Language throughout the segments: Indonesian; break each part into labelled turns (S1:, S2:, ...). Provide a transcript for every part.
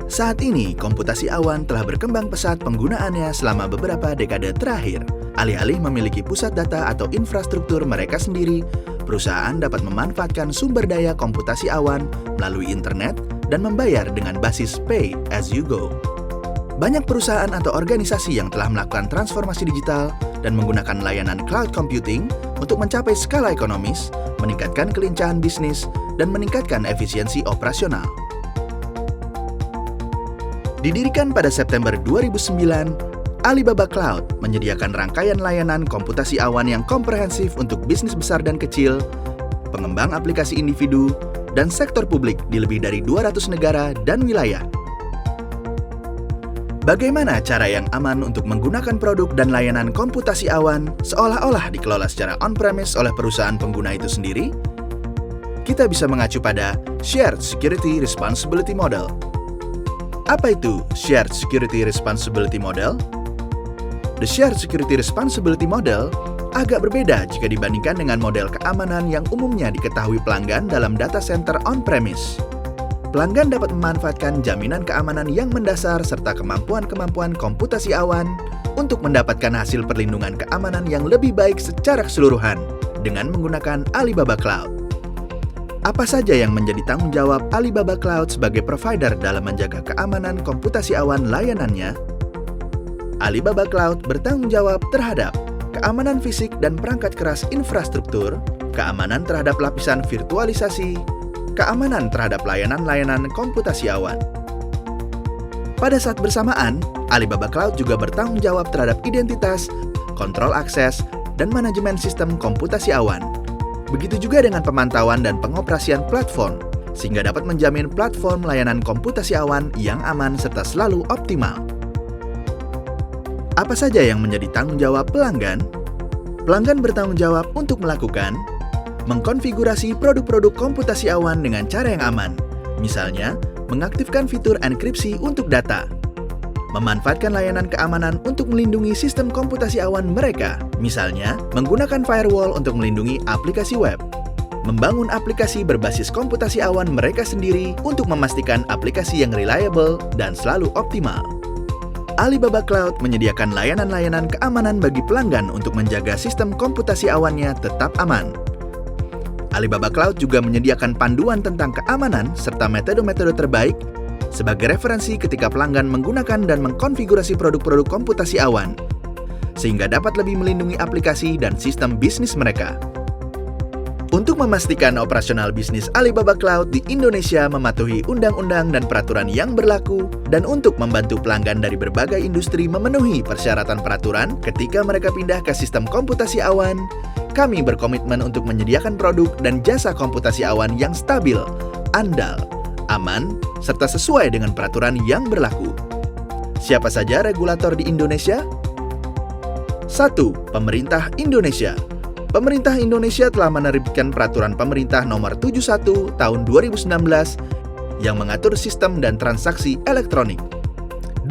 S1: Saat ini, komputasi awan telah berkembang pesat penggunaannya selama beberapa dekade terakhir. Alih-alih memiliki pusat data atau infrastruktur mereka sendiri, perusahaan dapat memanfaatkan sumber daya komputasi awan melalui internet dan membayar dengan basis pay as you go. Banyak perusahaan atau organisasi yang telah melakukan transformasi digital dan menggunakan layanan cloud computing untuk mencapai skala ekonomis, meningkatkan kelincahan bisnis, dan meningkatkan efisiensi operasional. Didirikan pada September 2009, Alibaba Cloud menyediakan rangkaian layanan komputasi awan yang komprehensif untuk bisnis besar dan kecil, pengembang aplikasi individu, dan sektor publik di lebih dari 200 negara dan wilayah. Bagaimana cara yang aman untuk menggunakan produk dan layanan komputasi awan seolah-olah dikelola secara on-premise oleh perusahaan pengguna itu sendiri? Kita bisa mengacu pada Shared Security Responsibility Model. Apa itu Shared Security Responsibility Model? The Shared Security Responsibility Model agak berbeda jika dibandingkan dengan model keamanan yang umumnya diketahui pelanggan dalam data center on-premise. Pelanggan dapat memanfaatkan jaminan keamanan yang mendasar serta kemampuan-kemampuan komputasi awan untuk mendapatkan hasil perlindungan keamanan yang lebih baik secara keseluruhan dengan menggunakan Alibaba Cloud. Apa saja yang menjadi tanggung jawab Alibaba Cloud sebagai provider dalam menjaga keamanan komputasi awan layanannya? Alibaba Cloud bertanggung jawab terhadap keamanan fisik dan perangkat keras infrastruktur, keamanan terhadap lapisan virtualisasi, keamanan terhadap layanan-layanan komputasi awan. Pada saat bersamaan, Alibaba Cloud juga bertanggung jawab terhadap identitas, kontrol akses, dan manajemen sistem komputasi awan. Begitu juga dengan pemantauan dan pengoperasian platform, sehingga dapat menjamin platform layanan komputasi awan yang aman serta selalu optimal. Apa saja yang menjadi tanggung jawab pelanggan? Pelanggan bertanggung jawab untuk melakukan mengkonfigurasi produk-produk komputasi awan dengan cara yang aman, misalnya mengaktifkan fitur enkripsi untuk data, memanfaatkan layanan keamanan untuk melindungi sistem komputasi awan mereka, misalnya menggunakan firewall untuk melindungi aplikasi web, membangun aplikasi berbasis komputasi awan mereka sendiri untuk memastikan aplikasi yang reliable dan selalu optimal. Alibaba Cloud menyediakan layanan-layanan keamanan bagi pelanggan untuk menjaga sistem komputasi awannya tetap aman. Alibaba Cloud juga menyediakan panduan tentang keamanan serta metode-metode terbaik sebagai referensi ketika pelanggan menggunakan dan mengkonfigurasi produk-produk komputasi awan, sehingga dapat lebih melindungi aplikasi dan sistem bisnis mereka. Untuk memastikan operasional bisnis Alibaba Cloud di Indonesia mematuhi undang-undang dan peraturan yang berlaku, dan untuk membantu pelanggan dari berbagai industri memenuhi persyaratan peraturan ketika mereka pindah ke sistem komputasi awan, kami berkomitmen untuk menyediakan produk dan jasa komputasi awan yang stabil, andal, aman, serta sesuai dengan peraturan yang berlaku. Siapa saja regulator di Indonesia? 1. Pemerintah Indonesia. Pemerintah Indonesia telah menerbitkan Peraturan Pemerintah Nomor 71 Tahun 2019 yang mengatur sistem dan transaksi elektronik.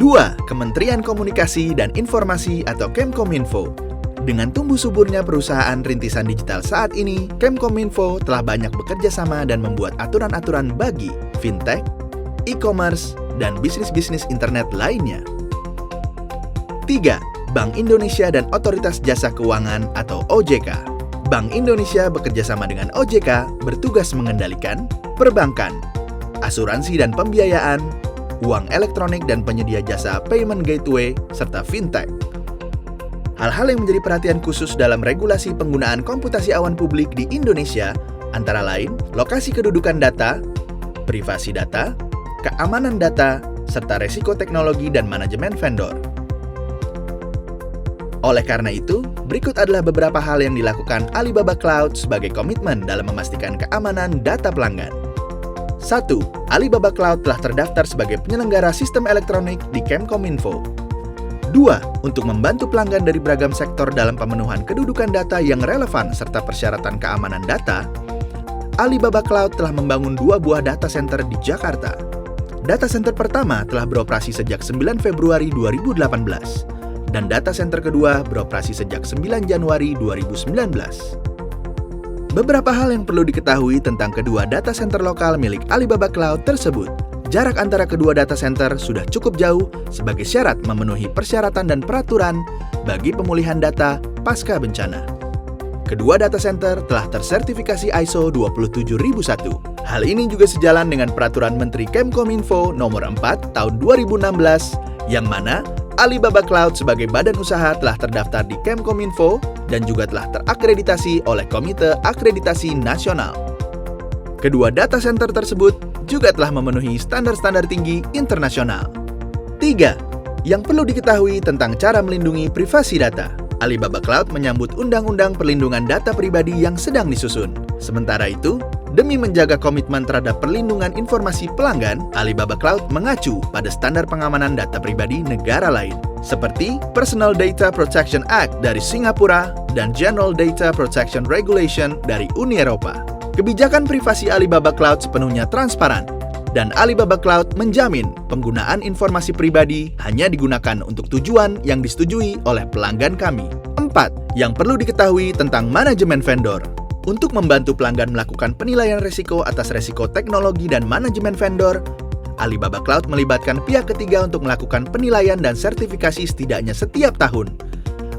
S1: 2. Kementerian Komunikasi dan Informasi atau Kemkominfo. Dengan tumbuh suburnya perusahaan rintisan digital saat ini, Kemkominfo telah banyak bekerja sama dan membuat aturan-aturan bagi fintech, e-commerce, dan bisnis-bisnis internet lainnya. 3. Bank Indonesia dan Otoritas Jasa Keuangan atau OJK. Bank Indonesia bekerja sama dengan OJK bertugas mengendalikan perbankan, asuransi dan pembiayaan, uang elektronik dan penyedia jasa payment gateway, serta fintech. Hal-hal yang menjadi perhatian khusus dalam regulasi penggunaan komputasi awan publik di Indonesia antara lain lokasi kedudukan data, privasi data, keamanan data, serta resiko teknologi dan manajemen vendor. Oleh karena itu, berikut adalah beberapa hal yang dilakukan Alibaba Cloud sebagai komitmen dalam memastikan keamanan data pelanggan. 1. Alibaba Cloud telah terdaftar sebagai penyelenggara sistem elektronik di Kemkominfo. 2. Untuk membantu pelanggan dari beragam sektor dalam pemenuhan kedudukan data yang relevan serta persyaratan keamanan data, Alibaba Cloud telah membangun 2 buah data center di Jakarta. Data center pertama telah beroperasi sejak 9 Februari 2018, dan data center kedua beroperasi sejak 9 Januari 2019. Beberapa hal yang perlu diketahui tentang kedua data center lokal milik Alibaba Cloud tersebut. jarak antara kedua data center sudah cukup jauh sebagai syarat memenuhi persyaratan dan peraturan bagi pemulihan data pasca bencana. Kedua data center telah tersertifikasi ISO 27001. Hal ini juga sejalan dengan Peraturan Menteri Kemkominfo Nomor 4 Tahun 2016, yang mana Alibaba Cloud sebagai badan usaha telah terdaftar di Kemkominfo dan juga telah terakreditasi oleh Komite Akreditasi Nasional. Kedua data center tersebut juga telah memenuhi standar-standar tinggi internasional. 3. Yang perlu diketahui tentang cara melindungi privasi data. Alibaba Cloud menyambut Undang-Undang Perlindungan Data Pribadi yang sedang disusun. Sementara itu, demi menjaga komitmen terhadap perlindungan informasi pelanggan, Alibaba Cloud mengacu pada standar pengamanan data pribadi negara lain, seperti Personal Data Protection Act dari Singapura dan General Data Protection Regulation dari Uni Eropa. Kebijakan privasi Alibaba Cloud sepenuhnya transparan, dan Alibaba Cloud menjamin penggunaan informasi pribadi hanya digunakan untuk tujuan yang disetujui oleh pelanggan kami. 4. Yang perlu diketahui tentang manajemen vendor. Untuk membantu pelanggan melakukan penilaian risiko atas risiko teknologi dan manajemen vendor, Alibaba Cloud melibatkan pihak ketiga untuk melakukan penilaian dan sertifikasi setidaknya setiap tahun,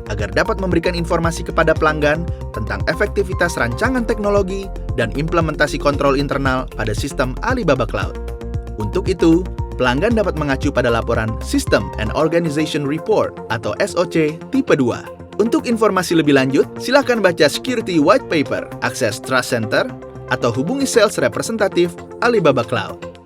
S1: agar dapat memberikan informasi kepada pelanggan tentang efektivitas rancangan teknologi dan implementasi kontrol internal pada sistem Alibaba Cloud. Untuk itu, pelanggan dapat mengacu pada laporan System and Organization Report atau SOC tipe 2. Untuk informasi lebih lanjut, silakan baca Security White Paper, akses Trust Center, atau hubungi sales representatif Alibaba Cloud.